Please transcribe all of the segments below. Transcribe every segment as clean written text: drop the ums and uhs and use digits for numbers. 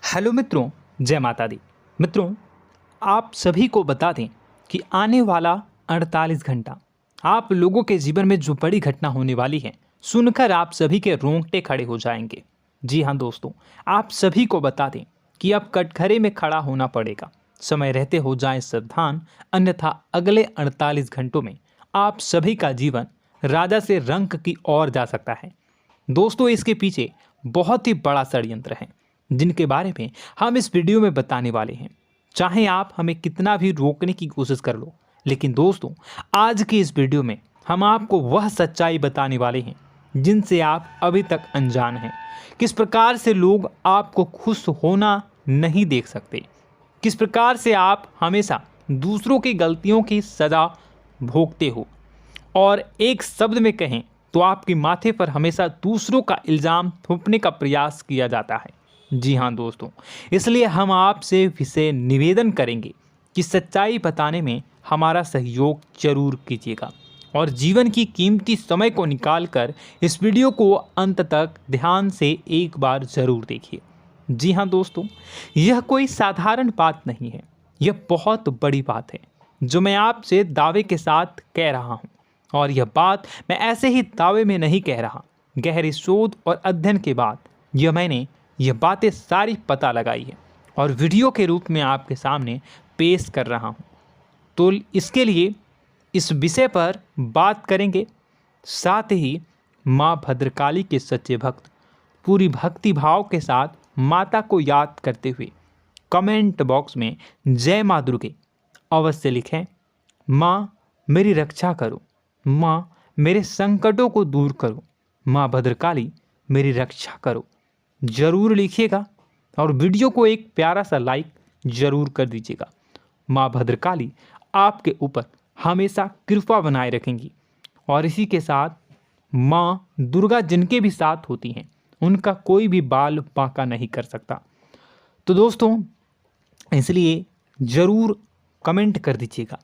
Hello मित्रों, जय माता दी। मित्रों, आप सभी को बता दें कि आने वाला 48 घंटा आप लोगों के जीवन में जो बड़ी घटना होने वाली है, सुनकर आप सभी के रोंगटे खड़े हो जाएंगे। जी हाँ दोस्तों, आप सभी को बता दें कि अब कटघरे में खड़ा होना पड़ेगा। समय रहते हो जाएं सावधान, अन्यथा अगले 48 घंटों में आप सभी का जीवन राजा से रंक की ओर जा सकता है। दोस्तों, इसके पीछे बहुत ही बड़ा षड्यंत्र है जिनके बारे में हम इस वीडियो में बताने वाले हैं। चाहे आप हमें कितना भी रोकने की कोशिश कर लो, लेकिन दोस्तों आज की इस वीडियो में हम आपको वह सच्चाई बताने वाले हैं जिनसे आप अभी तक अनजान हैं। किस प्रकार से लोग आपको खुश होना नहीं देख सकते, किस प्रकार से आप हमेशा दूसरों की गलतियों की सज़ा भोगते हो, और एक शब्द में कहें तो आपके माथे पर हमेशा दूसरों का इल्ज़ाम थोपने का प्रयास किया जाता है। जी हाँ दोस्तों, इसलिए हम आपसे विशेष निवेदन करेंगे कि सच्चाई बताने में हमारा सहयोग जरूर कीजिएगा और जीवन की कीमती समय को निकालकर इस वीडियो को अंत तक ध्यान से एक बार ज़रूर देखिए। जी हाँ दोस्तों, यह कोई साधारण बात नहीं है, यह बहुत बड़ी बात है जो मैं आपसे दावे के साथ कह रहा हूँ। और यह बात मैं ऐसे ही दावे में नहीं कह रहा, गहरी शोध और अध्ययन के बाद मैंने यह बातें सारी पता लगाई है और वीडियो के रूप में आपके सामने पेश कर रहा हूँ। तो इसके लिए इस विषय पर बात करेंगे। साथ ही माँ भद्रकाली के सच्चे भक्त पूरी भक्ति भाव के साथ माता को याद करते हुए कमेंट बॉक्स में जय माँ दुर्गे अवश्य लिखें। माँ मेरी रक्षा करो, माँ मेरे संकटों को दूर करो, माँ भद्रकाली मेरी रक्षा करो, ज़रूर लिखिएगा और वीडियो को एक प्यारा सा लाइक ज़रूर कर दीजिएगा। माँ भद्रकाली आपके ऊपर हमेशा कृपा बनाए रखेंगी और इसी के साथ माँ दुर्गा जिनके भी साथ होती हैं उनका कोई भी बाल बांका नहीं कर सकता। तो दोस्तों, इसलिए ज़रूर कमेंट कर दीजिएगा।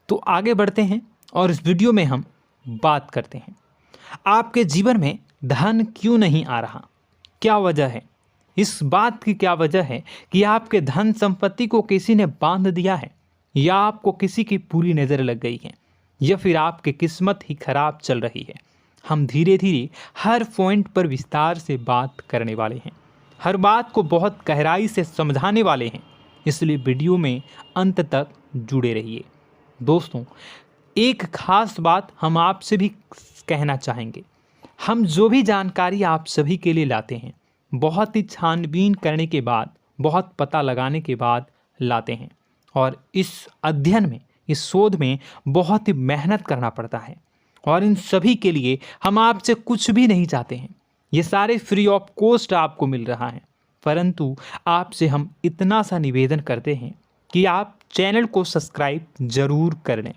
तो आगे बढ़ते हैं और इस वीडियो में हम बात करते हैं, आपके जीवन में धन क्यों नहीं आ रहा, क्या वजह है। इस बात की क्या वजह है कि आपके धन संपत्ति को किसी ने बांध दिया है, या आपको किसी की पूरी नज़र लग गई है, या फिर आपकी किस्मत ही खराब चल रही है। हम धीरे धीरे हर पॉइंट पर विस्तार से बात करने वाले हैं, हर बात को बहुत गहराई से समझाने वाले हैं, इसलिए वीडियो में अंत तक जुड़े रहिए। दोस्तों, एक खास बात हम आपसे भी कहना चाहेंगे, हम जो भी जानकारी आप सभी के लिए लाते हैं बहुत ही छानबीन करने के बाद, बहुत पता लगाने के बाद लाते हैं, और इस अध्ययन में, इस शोध में बहुत ही मेहनत करना पड़ता है। और इन सभी के लिए हम आपसे कुछ भी नहीं चाहते हैं, ये सारे फ्री ऑफ कॉस्ट आपको मिल रहा है। परंतु आपसे हम इतना सा निवेदन करते हैं कि आप चैनल को सब्सक्राइब ज़रूर कर लें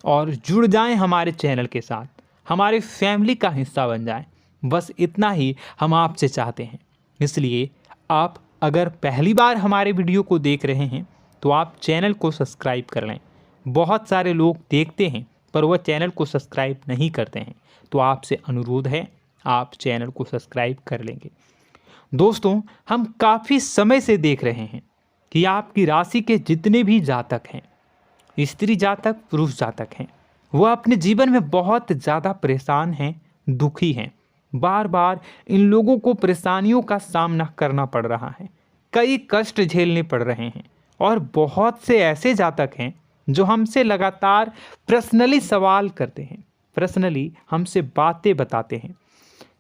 और जुड़ जाएं हमारे चैनल के साथ, हमारे फैमिली का हिस्सा बन जाएं। बस इतना ही हम आपसे चाहते हैं। इसलिए आप अगर पहली बार हमारे वीडियो को देख रहे हैं तो आप चैनल को सब्सक्राइब कर लें। बहुत सारे लोग देखते हैं पर वह चैनल को सब्सक्राइब नहीं करते हैं, तो आपसे अनुरोध है आप चैनल को सब्सक्राइब कर लेंगे। दोस्तों, हम काफ़ी समय से देख रहे हैं कि आपकी राशि के जितने भी जातक हैं, स्त्री जातक, पुरुष जातक हैं, वह अपने जीवन में बहुत ज़्यादा परेशान हैं, दुखी हैं। बार बार इन लोगों को परेशानियों का सामना करना पड़ रहा है, कई कष्ट झेलने पड़ रहे हैं। और बहुत से ऐसे जातक हैं जो हमसे लगातार पर्सनली सवाल करते हैं, पर्सनली हमसे बातें बताते हैं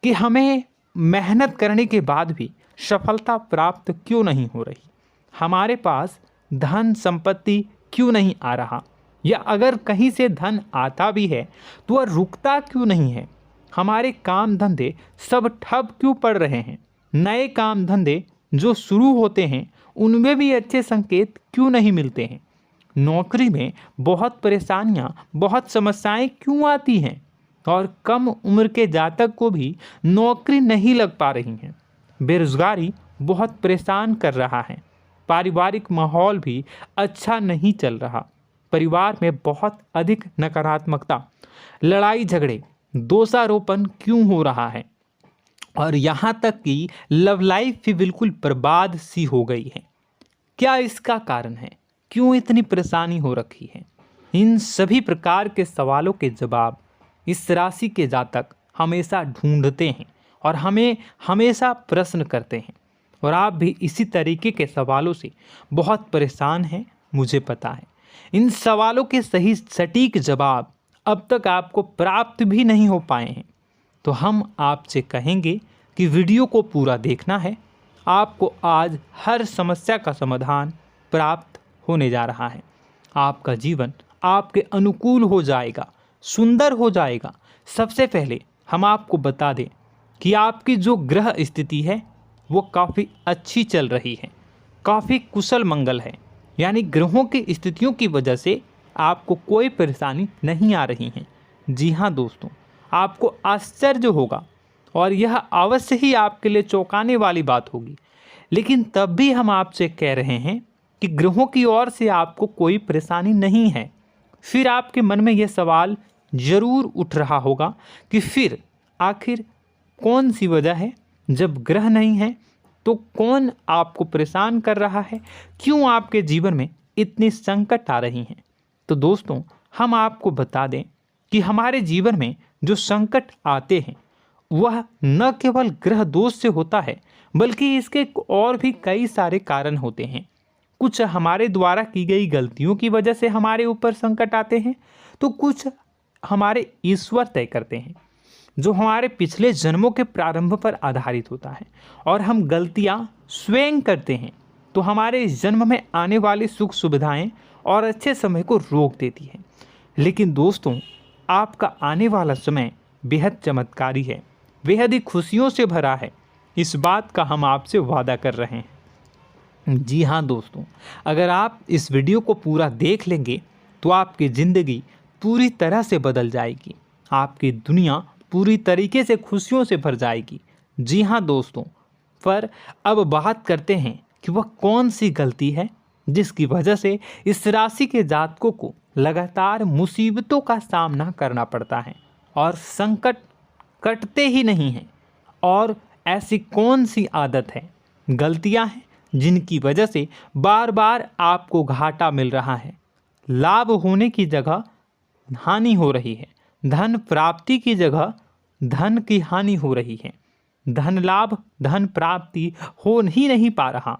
कि हमें मेहनत करने के बाद भी सफलता प्राप्त क्यों नहीं हो रही, हमारे पास धन संपत्ति क्यों नहीं आ रहा, या अगर कहीं से धन आता भी है तो वह रुकता क्यों नहीं है, हमारे काम धंधे सब ठप क्यों पड़ रहे हैं, नए काम धंधे जो शुरू होते हैं उनमें भी अच्छे संकेत क्यों नहीं मिलते हैं, नौकरी में बहुत परेशानियां, बहुत समस्याएं क्यों आती हैं, और कम उम्र के जातक को भी नौकरी नहीं लग पा रही हैं, बेरोजगारी बहुत परेशान कर रहा है, पारिवारिक माहौल भी अच्छा नहीं चल रहा, परिवार में बहुत अधिक नकारात्मकता, लड़ाई झगड़े, दोषारोपण क्यों हो रहा है, और यहाँ तक कि लव लाइफ भी बिल्कुल बर्बाद सी हो गई है। क्या इसका कारण है? क्यों इतनी परेशानी हो रखी है? इन सभी प्रकार के सवालों के जवाब इस राशि के जातक हमेशा ढूंढते हैं और हमें हमेशा प्रश्न करते हैं। और आप भी इसी तरीके के सवालों से बहुत परेशान हैं, मुझे पता है। इन सवालों के सही सटीक जवाब अब तक आपको प्राप्त भी नहीं हो पाए हैं, तो हम आपसे कहेंगे कि वीडियो को पूरा देखना है। आपको आज हर समस्या का समाधान प्राप्त होने जा रहा है। आपका जीवन आपके अनुकूल हो जाएगा, सुंदर हो जाएगा। सबसे पहले हम आपको बता दें कि आपकी जो ग्रह स्थिति है वो काफ़ी अच्छी चल रही है, काफ़ी कुशल मंगल है। यानी ग्रहों की स्थितियों की वजह से आपको कोई परेशानी नहीं आ रही है। जी हाँ दोस्तों, आपको आश्चर्य होगा और यह अवश्य ही आपके लिए चौंकाने वाली बात होगी, लेकिन तब भी हम आपसे कह रहे हैं कि ग्रहों की ओर से आपको कोई परेशानी नहीं है। फिर आपके मन में यह सवाल जरूर उठ रहा होगा कि फिर आखिर कौन सी वजह है? जब ग्रह नहीं है तो कौन आपको परेशान कर रहा है? क्यों आपके जीवन में इतनी संकट आ रही हैं? तो दोस्तों, हम आपको बता दें कि हमारे जीवन में जो संकट आते हैं वह न केवल ग्रह दोष से होता है, बल्कि इसके और भी कई सारे कारण होते हैं। कुछ हमारे द्वारा की गई गलतियों की वजह से हमारे ऊपर संकट आते हैं, तो कुछ हमारे ईश्वर तय करते हैं, जो हमारे पिछले जन्मों के प्रारंभ पर आधारित होता है। और हम गलतियां स्वयं करते हैं तो हमारे इस जन्म में आने वाली सुख सुविधाएं और अच्छे समय को रोक देती है। लेकिन दोस्तों, आपका आने वाला समय बेहद चमत्कारी है, बेहद ही खुशियों से भरा है। इस बात का हम आपसे वादा कर रहे हैं। जी हाँ दोस्तों, अगर आप इस वीडियो को पूरा देख लेंगे तो आपकी ज़िंदगी पूरी तरह से बदल जाएगी, आपकी दुनिया पूरी तरीके से खुशियों से भर जाएगी। जी हाँ दोस्तों, पर अब बात करते हैं कि वह कौन सी गलती है जिसकी वजह से इस राशि के जातकों को लगातार मुसीबतों का सामना करना पड़ता है और संकट कटते ही नहीं हैं। और ऐसी कौन सी आदत है, गलतियां हैं जिनकी वजह से बार बार आपको घाटा मिल रहा है, लाभ होने की जगह हानि हो रही है, धन प्राप्ति की जगह धन की हानि हो रही है, धन लाभ धन प्राप्ति हो ही नहीं पा रहा,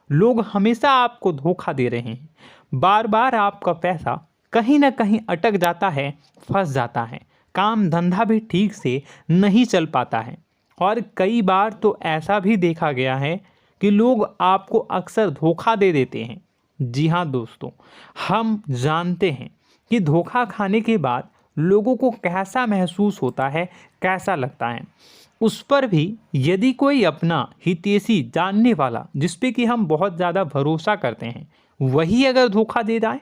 लोग हमेशा आपको धोखा दे रहे हैं, बार बार आपका पैसा कहीं ना कहीं अटक जाता है, फंस जाता है, काम धंधा भी ठीक से नहीं चल पाता है। और कई बार तो ऐसा भी देखा गया है कि लोग आपको अक्सर धोखा दे देते हैं। जी हाँ दोस्तों, हम जानते हैं कि धोखा खाने के बाद लोगों को कैसा महसूस होता है, कैसा लगता है। उस पर भी यदि कोई अपना हितैषी जानने वाला, जिस पे कि हम बहुत ज़्यादा भरोसा करते हैं, वही अगर धोखा दे जाए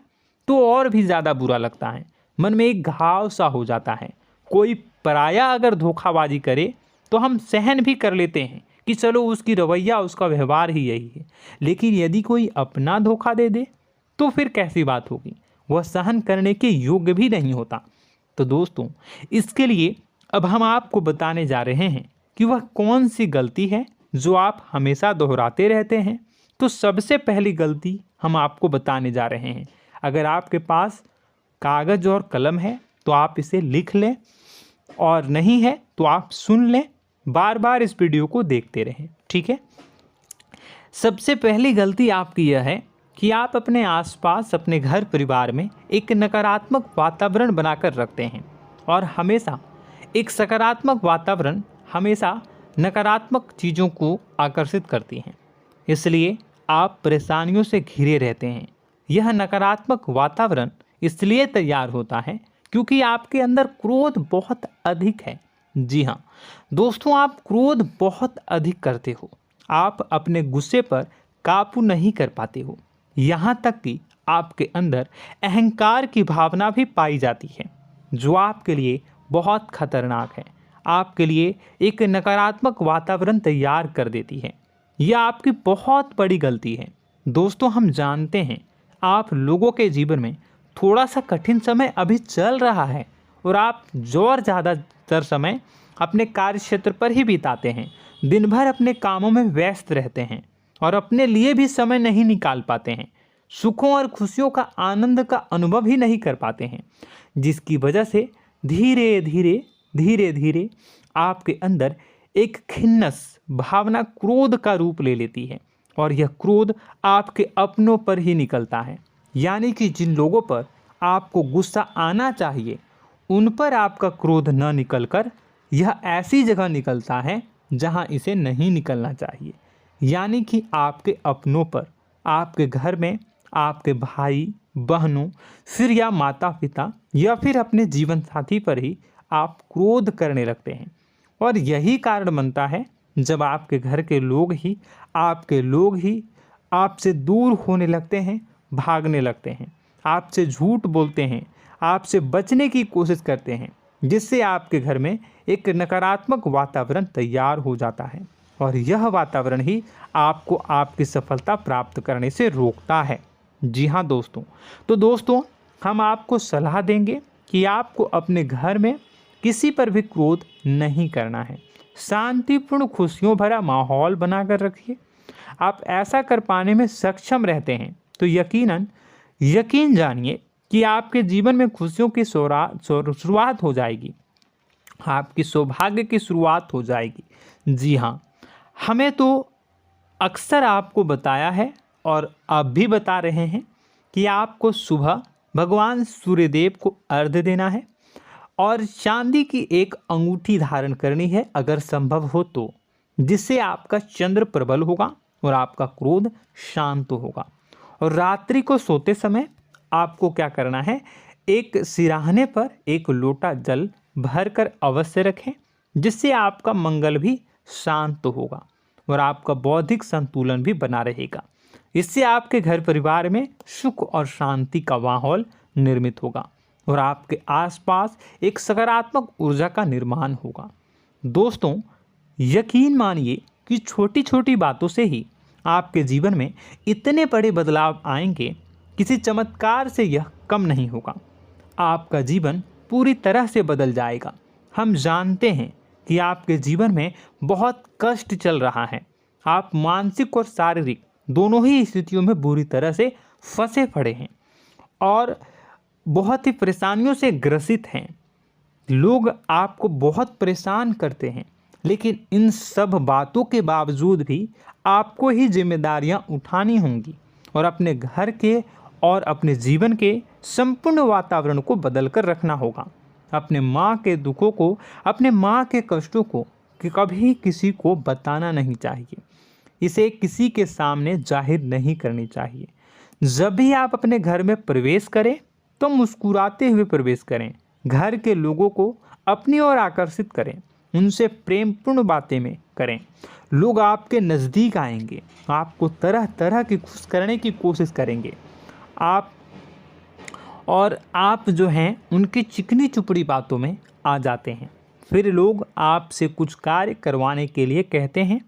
तो और भी ज़्यादा बुरा लगता है, मन में एक घाव सा हो जाता है। कोई पराया अगर धोखाबाजी करे तो हम सहन भी कर लेते हैं कि चलो उसकी रवैया उसका व्यवहार ही यही है, लेकिन यदि कोई अपना धोखा दे दे तो फिर कैसी बात होगी, वह सहन करने के योग्य भी नहीं होता। तो दोस्तों, इसके लिए अब हम आपको बताने जा रहे हैं कि वह कौन सी गलती है जो आप हमेशा दोहराते रहते हैं। तो सबसे पहली गलती हम आपको बताने जा रहे हैं। अगर आपके पास कागज़ और कलम है तो आप इसे लिख लें, और नहीं है तो आप सुन लें, बार बार इस वीडियो को देखते रहें, ठीक है। सबसे पहली गलती आपकी यह है कि आप अपने आसपास, अपने घर परिवार में एक नकारात्मक वातावरण बनाकर रखते हैं, और हमेशा एक सकारात्मक वातावरण हमेशा नकारात्मक चीज़ों को आकर्षित करती हैं। इसलिए आप परेशानियों से घिरे रहते हैं। यह नकारात्मक वातावरण इसलिए तैयार होता है क्योंकि आपके अंदर क्रोध बहुत अधिक है। जी हाँ दोस्तों, आप क्रोध बहुत अधिक करते हो, आप अपने गुस्से पर काबू नहीं कर पाते हो, यहाँ तक कि आपके अंदर अहंकार की भावना भी पाई जाती है, जो आपके लिए बहुत खतरनाक है, आपके लिए एक नकारात्मक वातावरण तैयार कर देती है। यह आपकी बहुत बड़ी गलती है। दोस्तों, हम जानते हैं आप लोगों के जीवन में थोड़ा सा कठिन समय अभी चल रहा है और आप और ज़्यादा अधिकतर समय अपने कार्य क्षेत्र पर ही बिताते हैं, दिन भर अपने कामों में व्यस्त रहते हैं और अपने लिए भी समय नहीं निकाल पाते हैं, सुखों और खुशियों का आनंद का अनुभव ही नहीं कर पाते हैं, जिसकी वजह से धीरे धीरे आपके अंदर एक खिन्नस भावना क्रोध का रूप ले लेती है और यह क्रोध आपके अपनों पर ही निकलता है। यानी कि जिन लोगों पर आपको गुस्सा आना चाहिए उन पर आपका क्रोध न निकलकर यह ऐसी जगह निकलता है जहां इसे नहीं निकलना चाहिए। यानी कि आपके अपनों पर, आपके घर में आपके भाई बहनों, फिर या माता पिता या फिर अपने जीवन साथी पर ही आप क्रोध करने लगते हैं। और यही कारण बनता है जब आपके घर के लोग ही आपसे दूर होने लगते हैं, भागने लगते हैं, आपसे झूठ बोलते हैं, आपसे बचने की कोशिश करते हैं, जिससे आपके घर में एक नकारात्मक वातावरण तैयार हो जाता है और यह वातावरण ही आपको आपकी सफलता प्राप्त करने से रोकता है। जी हाँ दोस्तों, तो दोस्तों हम आपको सलाह देंगे कि आपको अपने घर में किसी पर भी क्रोध नहीं करना है। शांतिपूर्ण खुशियों भरा माहौल बनाकर रखिए। आप ऐसा कर पाने में सक्षम रहते हैं तो यकीन जानिए कि आपके जीवन में खुशियों की शुरुआत हो जाएगी, आपकी सौभाग्य की शुरुआत हो जाएगी। जी हाँ, हमें तो अक्सर आपको बताया है और अब भी बता रहे हैं कि आपको सुबह भगवान सूर्यदेव को अर्घ्य देना है और चांदी की एक अंगूठी धारण करनी है अगर संभव हो तो, जिससे आपका चंद्र प्रबल होगा और आपका क्रोध शांत होगा। और रात्रि को सोते समय आपको क्या करना है, एक सिराहने पर एक लोटा जल भरकर अवश्य रखें, जिससे आपका मंगल भी शांत होगा और आपका बौद्धिक संतुलन भी बना रहेगा। इससे आपके घर परिवार में सुख और शांति का माहौल निर्मित होगा और आपके आसपास एक सकारात्मक ऊर्जा का निर्माण होगा। दोस्तों यकीन मानिए कि छोटी छोटी बातों से ही आपके जीवन में इतने बड़े बदलाव आएंगे, किसी चमत्कार से यह कम नहीं होगा। आपका जीवन पूरी तरह से बदल जाएगा। हम जानते हैं कि आपके जीवन में बहुत कष्ट चल रहा है, आप मानसिक और शारीरिक दोनों ही स्थितियों में बुरी तरह से फंसे पड़े हैं और बहुत ही परेशानियों से ग्रसित हैं। लोग आपको बहुत परेशान करते हैं, लेकिन इन सब बातों के बावजूद भी आपको ही जिम्मेदारियां उठानी होंगी और अपने घर के और अपने जीवन के संपूर्ण वातावरण को बदल कर रखना होगा। अपने माँ के दुखों को, अपने माँ के कष्टों को कभी किसी को बताना नहीं चाहिए, इसे किसी के सामने जाहिर नहीं करनी चाहिए। जब भी आप अपने घर में प्रवेश करें तो मुस्कुराते हुए प्रवेश करें, घर के लोगों को अपनी ओर आकर्षित करें, उनसे प्रेमपूर्ण बातें में करें। लोग आपके नज़दीक आएंगे, आपको तरह तरह की खुश करने की कोशिश करेंगे। आप जो हैं उनकी चिकनी चुपड़ी बातों में आ जाते हैं। फिर लोग आपसे कुछ कार्य करवाने के लिए कहते हैं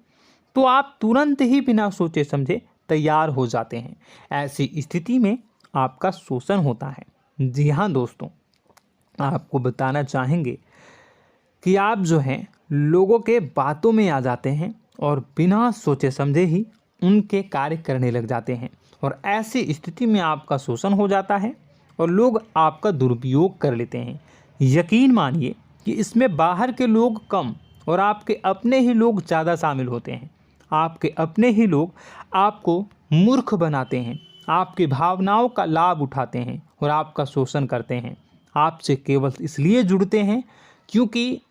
तो आप तुरंत ही बिना सोचे समझे तैयार हो जाते हैं। ऐसी स्थिति में आपका शोषण होता है। जी हाँ दोस्तों, आपको बताना चाहेंगे कि आप जो हैं लोगों के बातों में आ जाते हैं और बिना सोचे समझे ही उनके कार्य करने लग जाते हैं और ऐसी स्थिति में आपका शोषण हो जाता है और लोग आपका दुरुपयोग कर लेते हैं। यकीन मानिए कि इसमें बाहर के लोग कम और आपके अपने ही लोग ज़्यादा शामिल होते हैं। आपके अपने ही लोग आपको मूर्ख बनाते हैं, आपकी भावनाओं का लाभ उठाते हैं और आपका शोषण करते हैं। आपसे केवल इसलिए जुड़ते हैं क्योंकि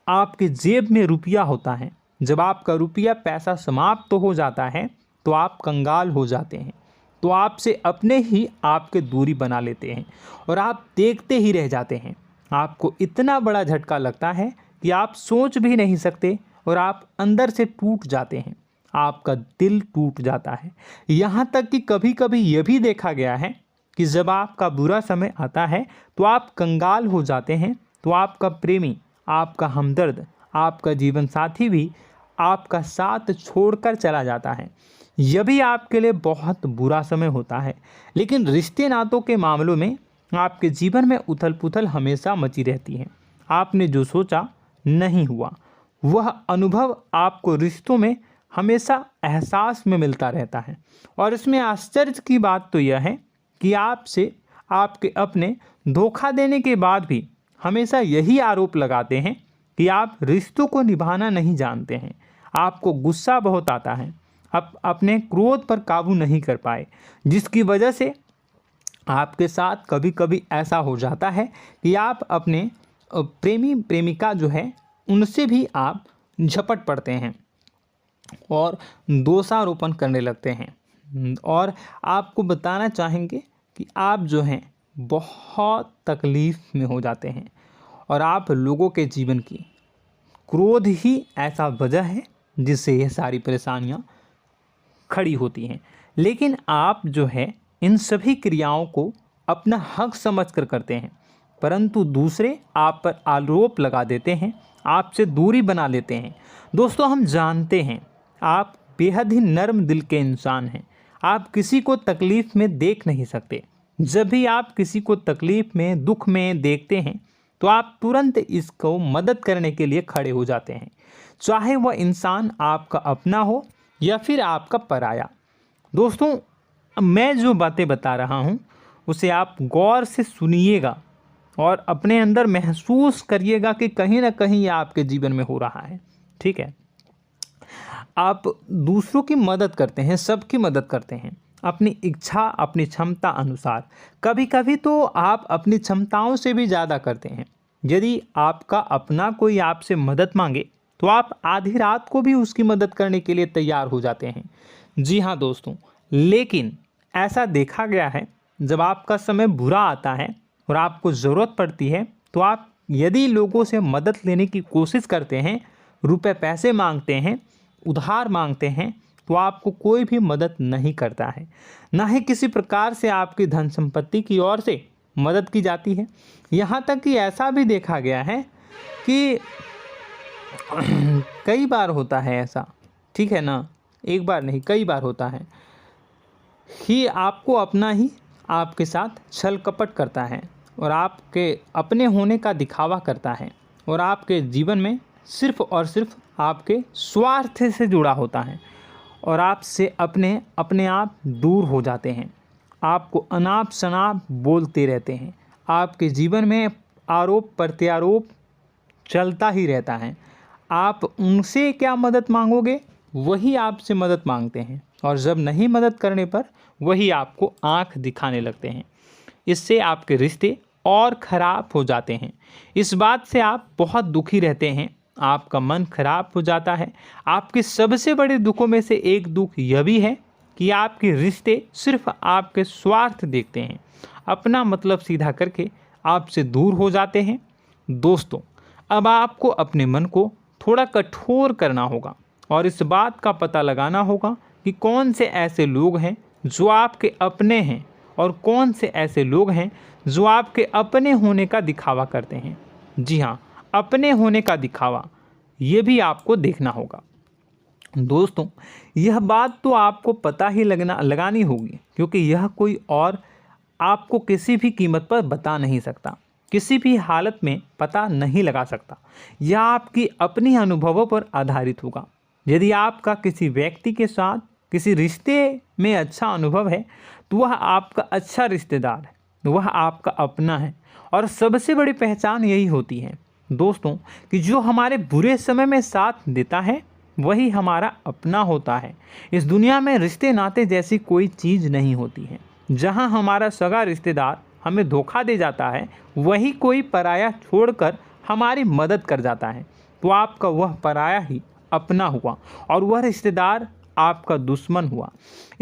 आपके जेब में रुपया होता है। जब आपका रुपया पैसा समाप्त हो जाता है तो आप कंगाल हो जाते हैं, तो आपसे अपने ही आपके दूरी बना लेते हैं और आप देखते ही रह जाते हैं। आपको इतना बड़ा झटका लगता है कि आप सोच भी नहीं सकते और आप अंदर से टूट जाते हैं, आपका दिल टूट जाता है। यहाँ तक कि कभी कभी यह भी देखा गया है कि जब आपका बुरा समय आता है तो आप कंगाल हो जाते हैं, तो आपका प्रेमी, आपका हमदर्द, आपका जीवन साथी भी आपका साथ छोड़कर चला जाता है। यह भी आपके लिए बहुत बुरा समय होता है। लेकिन रिश्ते नातों के मामलों में आपके जीवन में उथल पुथल हमेशा मची रहती है। आपने जो सोचा नहीं हुआ। वह अनुभव आपको रिश्तों में हमेशा एहसास में मिलता रहता है। और इसमें आश्चर्य की बात तो यह है कि आपसे आपके अपने धोखा देने के बाद भी हमेशा यही आरोप लगाते हैं कि आप रिश्तों को निभाना नहीं जानते हैं। आपको गुस्सा बहुत आता है, अपने क्रोध पर काबू नहीं कर पाए, जिसकी वजह से आपके साथ कभी कभी ऐसा हो जाता है कि आप अपने प्रेमी प्रेमिका जो है उनसे भी आप झपट पड़ते हैं और दोषारोपण करने लगते हैं। और आपको बताना चाहेंगे कि आप जो हैं बहुत तकलीफ़ में हो जाते हैं और आप लोगों के जीवन की क्रोध ही ऐसा वजह है जिससे ये सारी परेशानियां खड़ी होती हैं। लेकिन आप जो है इन सभी क्रियाओं को अपना हक समझकर करते हैं, परंतु दूसरे आप पर आरोप लगा देते हैं, आपसे दूरी बना लेते हैं। दोस्तों, हम जानते हैं आप बेहद ही नर्म दिल के इंसान हैं। आप किसी को तकलीफ़ में देख नहीं सकते। जब भी आप किसी को तकलीफ़ में, दुख में देखते हैं तो आप तुरंत इसको मदद करने के लिए खड़े हो जाते हैं, चाहे वह इंसान आपका अपना हो या फिर आपका पराया। दोस्तों, मैं जो बातें बता रहा हूँ उसे आप गौर से सुनिएगा और अपने अंदर महसूस करिएगा कि कहीं ना कहीं ये आपके जीवन में हो रहा है। ठीक है, आप दूसरों की मदद करते हैं, सबकी मदद करते हैं अपनी इच्छा, अपनी क्षमता अनुसार। कभी कभी तो आप अपनी क्षमताओं से भी ज़्यादा करते हैं। यदि आपका अपना कोई आपसे मदद मांगे तो आप आधी रात को भी उसकी मदद करने के लिए तैयार हो जाते हैं। जी हाँ दोस्तों, लेकिन ऐसा देखा गया है जब आपका समय बुरा आता है और आपको ज़रूरत पड़ती है तो आप यदि लोगों से मदद लेने की कोशिश करते हैं, रुपए पैसे मांगते हैं, उधार मांगते हैं, तो आपको कोई भी मदद नहीं करता है। ना ही किसी प्रकार से आपकी धन संपत्ति की ओर से मदद की जाती है। यहाँ तक कि ऐसा भी देखा गया है कि कई बार होता है ऐसा, ठीक है ना, एक बार नहीं कई बार होता है कि आपको अपना ही आपके साथ छल कपट करता है और आपके अपने होने का दिखावा करता है और आपके जीवन में सिर्फ और सिर्फ आपके स्वार्थ से जुड़ा होता है और आपसे अपने आप दूर हो जाते हैं। आपको अनाप शनाप बोलते रहते हैं। आपके जीवन में आरोप प्रत्यारोप चलता ही रहता है। आप उनसे क्या मदद मांगोगे, वही आपसे मदद मांगते हैं और जब नहीं मदद करने पर वही आपको आंख दिखाने लगते हैं। इससे आपके रिश्ते और ख़राब हो जाते हैं। इस बात से आप बहुत दुखी रहते हैं, आपका मन खराब हो जाता है। आपके सबसे बड़े दुखों में से एक दुख यह भी है कि आपके रिश्ते सिर्फ आपके स्वार्थ देखते हैं, अपना मतलब सीधा करके आपसे दूर हो जाते हैं। दोस्तों, अब आपको अपने मन को थोड़ा कठोर करना होगा और इस बात का पता लगाना होगा कि कौन से ऐसे लोग हैं जो आपके अपने हैं और कौन से ऐसे लोग हैं जो आपके अपने होने का दिखावा करते हैं। जी हाँ, अपने होने का दिखावा, ये भी आपको देखना होगा। दोस्तों, यह बात तो आपको पता ही लगानी होगी, क्योंकि यह कोई और आपको किसी भी कीमत पर बता नहीं सकता, किसी भी हालत में पता नहीं लगा सकता। यह आपकी अपनी अनुभवों पर आधारित होगा। यदि आपका किसी व्यक्ति के साथ किसी रिश्ते में अच्छा अनुभव है तो वह आपका अच्छा रिश्तेदार है, वह आपका अपना है। और सबसे बड़ी पहचान यही होती है दोस्तों कि जो हमारे बुरे समय में साथ देता है वही हमारा अपना होता है। इस दुनिया में रिश्ते नाते जैसी कोई चीज़ नहीं होती है। जहां हमारा सगा रिश्तेदार हमें धोखा दे जाता है, वही कोई पराया छोड़कर हमारी मदद कर जाता है, तो आपका वह पराया ही अपना हुआ और वह रिश्तेदार आपका दुश्मन हुआ।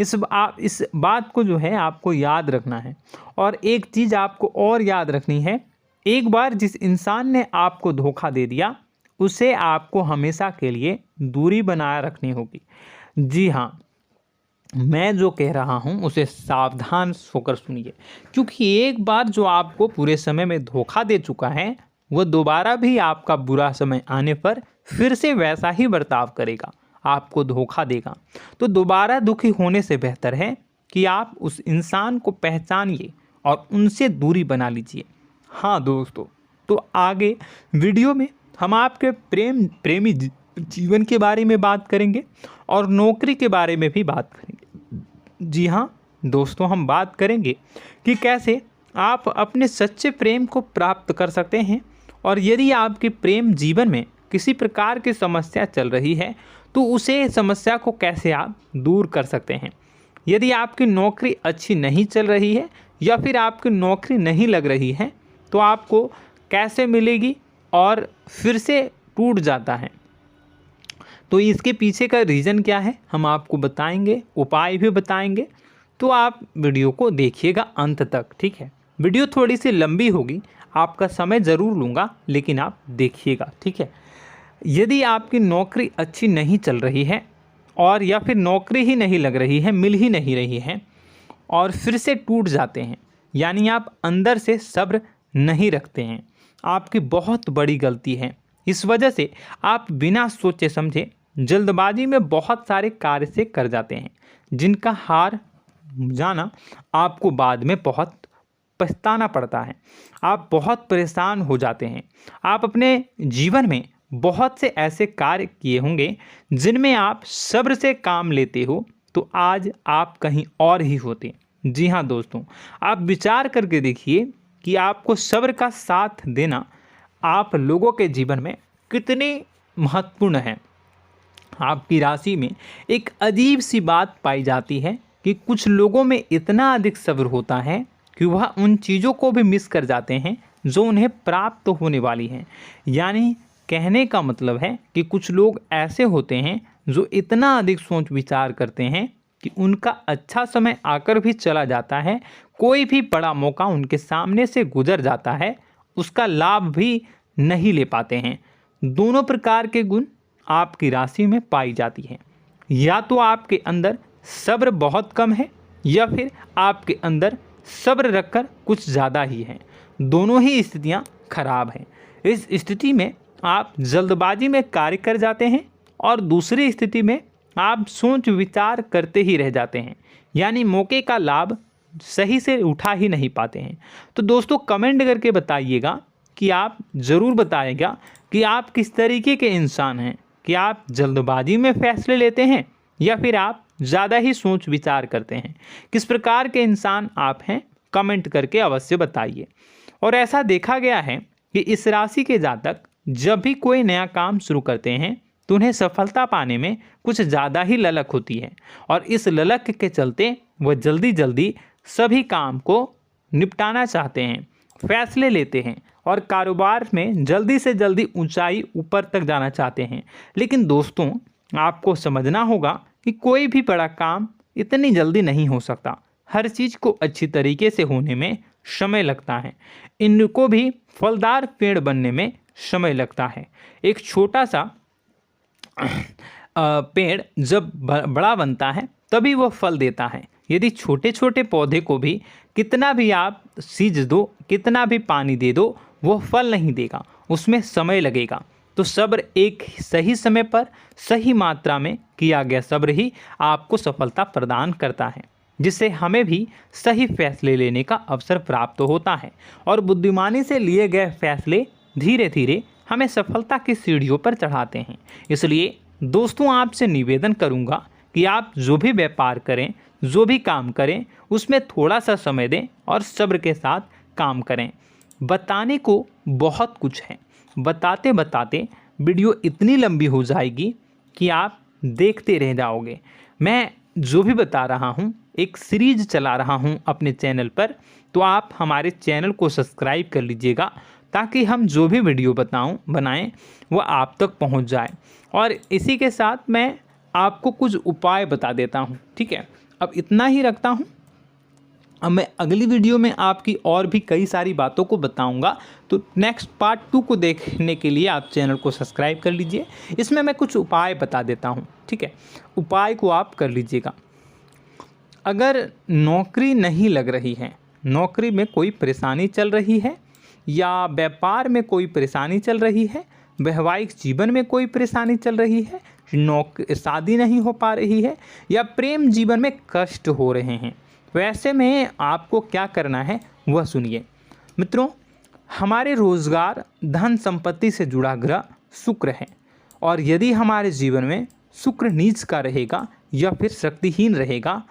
इस बात को जो है आपको याद रखना है। और एक चीज़ आपको और याद रखनी है, एक बार जिस इंसान ने आपको धोखा दे दिया उसे आपको हमेशा के लिए दूरी बनाए रखनी होगी। जी हाँ, मैं जो कह रहा हूँ उसे सावधान होकर सुनिए, क्योंकि एक बार जो आपको पूरे समय में धोखा दे चुका है वह दोबारा भी आपका बुरा समय आने पर फिर से वैसा ही बर्ताव करेगा, आपको धोखा देगा। तो दोबारा दुखी होने से बेहतर है कि आप उस इंसान को पहचानिए और उनसे दूरी बना लीजिए। हाँ दोस्तों, तो आगे वीडियो में हम आपके प्रेमी जीवन के बारे में बात करेंगे और नौकरी के बारे में भी बात करेंगे। जी हाँ दोस्तों, हम बात करेंगे कि कैसे आप अपने सच्चे प्रेम को प्राप्त कर सकते हैं, और यदि आपके प्रेम जीवन में किसी प्रकार की समस्या चल रही है तो उसे समस्या को कैसे आप दूर कर सकते हैं। यदि आपकी नौकरी अच्छी नहीं चल रही है या फिर आपकी नौकरी नहीं लग रही है तो आपको कैसे मिलेगी और फिर से टूट जाता है, तो इसके पीछे का रीज़न क्या है हम आपको बताएंगे, उपाय भी बताएंगे। तो आप वीडियो को देखिएगा अंत तक, ठीक है। वीडियो थोड़ी सी लंबी होगी, आपका समय ज़रूर लूँगा, लेकिन आप देखिएगा, ठीक है। यदि आपकी नौकरी अच्छी नहीं चल रही है और या फिर नौकरी ही नहीं लग रही है, मिल ही नहीं रही है और फिर से टूट जाते हैं, यानी आप अंदर से सब्र नहीं रखते हैं, आपकी बहुत बड़ी गलती है। इस वजह से आप बिना सोचे समझे जल्दबाजी में बहुत सारे कार्य से कर जाते हैं, जिनका हार जाना आपको बाद में बहुत पछताना पड़ता है। आप बहुत परेशान हो जाते हैं। आप अपने जीवन में बहुत से ऐसे कार्य किए होंगे जिनमें आप सब्र से काम लेते हो, तो आज आप कहीं और ही होते। जी हाँ दोस्तों, आप विचार करके देखिए कि आपको सब्र का साथ देना आप लोगों के जीवन में कितनी महत्वपूर्ण है। आपकी राशि में एक अजीब सी बात पाई जाती है कि कुछ लोगों में इतना अधिक सब्र होता है कि वह उन चीज़ों को भी मिस कर जाते हैं जो उन्हें प्राप्त होने वाली हैं। यानी कहने का मतलब है कि कुछ लोग ऐसे होते हैं जो इतना अधिक सोच विचार करते हैं कि उनका अच्छा समय आकर भी चला जाता है, कोई भी बड़ा मौका उनके सामने से गुजर जाता है, उसका लाभ भी नहीं ले पाते हैं। दोनों प्रकार के गुण आपकी राशि में पाई जाती है। या तो आपके अंदर सब्र बहुत कम है या फिर आपके अंदर सब्र रखकर कुछ ज़्यादा ही है। दोनों ही स्थितियाँ खराब हैं। इस स्थिति में आप जल्दबाजी में कार्य कर जाते हैं और दूसरी स्थिति में आप सोच विचार करते ही रह जाते हैं, यानी मौके का लाभ सही से उठा ही नहीं पाते हैं। तो दोस्तों कमेंट करके बताइएगा कि आप ज़रूर बताइएगा कि आप किस तरीके के इंसान हैं, कि आप जल्दबाजी में फैसले लेते हैं या फिर आप ज़्यादा ही सोच विचार करते हैं। किस प्रकार के इंसान आप हैं, कमेंट करके अवश्य बताइए। और ऐसा देखा गया है कि इस राशि के जातक जब भी कोई नया काम शुरू करते हैं तो उन्हें सफलता पाने में कुछ ज़्यादा ही ललक होती है, और इस ललक के चलते वह जल्दी जल्दी सभी काम को निपटाना चाहते हैं, फैसले लेते हैं और कारोबार में जल्दी से जल्दी ऊंचाई ऊपर तक जाना चाहते हैं। लेकिन दोस्तों आपको समझना होगा कि कोई भी बड़ा काम इतनी जल्दी नहीं हो सकता। हर चीज़ को अच्छी तरीके से होने में समय लगता है। इनको भी फलदार पेड़ बनने में समय लगता है। एक छोटा सा पेड़ जब बड़ा बनता है तभी वह फल देता है। यदि छोटे छोटे पौधे को भी कितना भी आप सींच दो, कितना भी पानी दे दो, वो फल नहीं देगा, उसमें समय लगेगा। तो सब्र एक सही समय पर सही मात्रा में किया गया सब्र ही आपको सफलता प्रदान करता है, जिससे हमें भी सही फैसले लेने का अवसर प्राप्त होता है। और बुद्धिमानी से लिए गए फैसले धीरे धीरे हमें सफलता की सीढ़ियों पर चढ़ाते हैं। इसलिए दोस्तों आपसे निवेदन करूंगा कि आप जो भी व्यापार करें, जो भी काम करें, उसमें थोड़ा सा समय दें और सब्र के साथ काम करें। बताने को बहुत कुछ है, बताते बताते वीडियो इतनी लंबी हो जाएगी कि आप देखते रह जाओगे। मैं जो भी बता रहा हूँ एक सीरीज चला रहा हूँ अपने चैनल पर, तो आप हमारे चैनल को सब्सक्राइब कर लीजिएगा ताकि हम जो भी वीडियो बनाएं वो आप तक पहुँच जाए। और इसी के साथ मैं आपको कुछ उपाय बता देता हूँ, ठीक है। अब इतना ही रखता हूँ। अब मैं अगली वीडियो में आपकी और भी कई सारी बातों को बताऊंगा। तो नेक्स्ट पार्ट 2 को देखने के लिए आप चैनल को सब्सक्राइब कर लीजिए। इसमें मैं कुछ उपाय बता देता हूं, ठीक है। उपाय को आप कर लीजिएगा। अगर नौकरी नहीं लग रही है, नौकरी में कोई परेशानी चल रही है, या व्यापार में कोई परेशानी चल रही है, वैवाहिक जीवन में कोई परेशानी चल रही है, शादी नहीं हो पा रही है, या प्रेम जीवन में कष्ट हो रहे हैं, वैसे में आपको क्या करना है वह सुनिए। मित्रों, हमारे रोजगार, धन संपत्ति से जुड़ा ग्रह शुक्र है, और यदि हमारे जीवन में शुक्र नीच का रहेगा या फिर शक्तिहीन रहेगा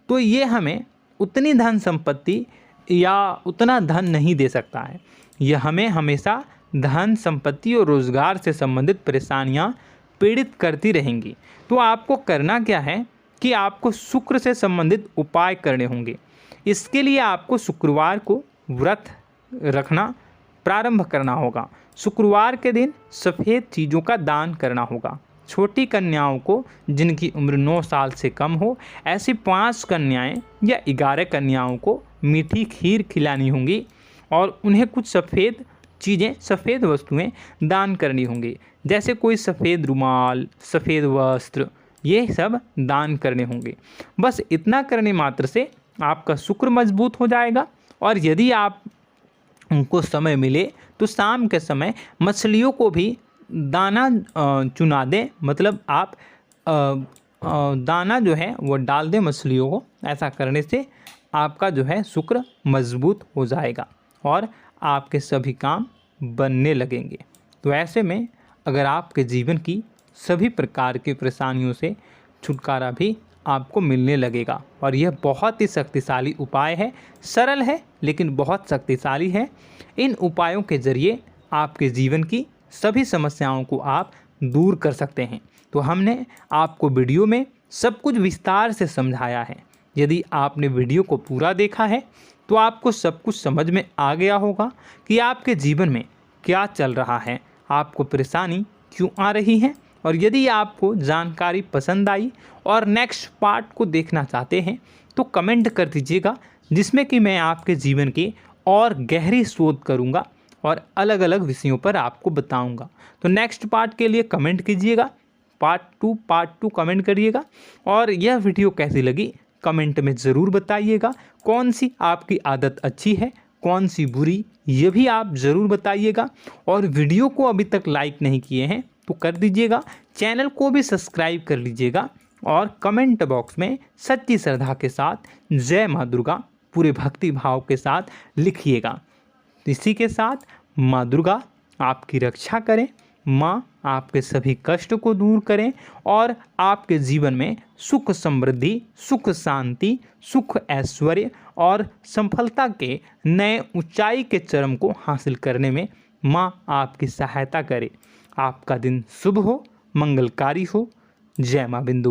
तो ये हमें उतनी धन संपत्ति या उतना धन नहीं दे सकता है। यह हमें हमेशा धन संपत्ति और रोजगार से संबंधित परेशानियां पीड़ित करती रहेंगी। तो आपको करना क्या है कि आपको शुक्र से संबंधित उपाय करने होंगे। इसके लिए आपको शुक्रवार को व्रत रखना प्रारंभ करना होगा। शुक्रवार के दिन सफ़ेद चीज़ों का दान करना होगा। छोटी कन्याओं को जिनकी उम्र 9 साल से कम हो, ऐसी 5 कन्याएं या 11 कन्याओं को मीठी खीर खिलानी होंगी और उन्हें कुछ सफ़ेद चीज़ें, सफ़ेद वस्तुएं दान करनी होंगी, जैसे कोई सफ़ेद रुमाल, सफ़ेद वस्त्र, ये सब दान करने होंगे। बस इतना करने मात्र से आपका शुक्र मजबूत हो जाएगा। और यदि आप उनको समय मिले तो शाम के समय मछलियों को भी दाना चुना दें, मतलब आप दाना जो है वो डाल दें मछलियों को। ऐसा करने से आपका जो है शुक्र मजबूत हो जाएगा और आपके सभी काम बनने लगेंगे। तो ऐसे में अगर आपके जीवन की सभी प्रकार की परेशानियों से छुटकारा भी आपको मिलने लगेगा। और यह बहुत ही शक्तिशाली उपाय है, सरल है लेकिन बहुत शक्तिशाली है। इन उपायों के ज़रिए आपके जीवन की सभी समस्याओं को आप दूर कर सकते हैं। तो हमने आपको वीडियो में सब कुछ विस्तार से समझाया है। यदि आपने वीडियो को पूरा देखा है तो आपको सब कुछ समझ में आ गया होगा कि आपके जीवन में क्या चल रहा है, आपको परेशानी क्यों आ रही है। और यदि आपको जानकारी पसंद आई और नेक्स्ट पार्ट को देखना चाहते हैं तो कमेंट कर दीजिएगा, जिसमें कि मैं आपके जीवन की और गहरी शोध करूंगा और अलग अलग विषयों पर आपको बताऊंगा। तो नेक्स्ट पार्ट के लिए कमेंट कीजिएगा, पार्ट टू कमेंट करिएगा। और यह वीडियो कैसी लगी कमेंट में ज़रूर बताइएगा। कौन सी आपकी आदत अच्छी है, कौन सी बुरी, ये भी आप ज़रूर बताइएगा। और वीडियो को अभी तक लाइक नहीं किए हैं तो कर दीजिएगा, चैनल को भी सब्सक्राइब कर लीजिएगा और कमेंट बॉक्स में सच्ची श्रद्धा के साथ जय माँ दुर्गा पूरे भक्ति भाव के साथ लिखिएगा। इसी के साथ माँ दुर्गा आपकी रक्षा करें, माँ आपके सभी कष्ट को दूर करें और आपके जीवन में सुख समृद्धि, सुख शांति, सुख ऐश्वर्य और सफलता के नए ऊंचाई के चरम को हासिल करने में माँ आपकी सहायता करे। आपका दिन शुभ हो, मंगलकारी हो। जय माँ बिंदु।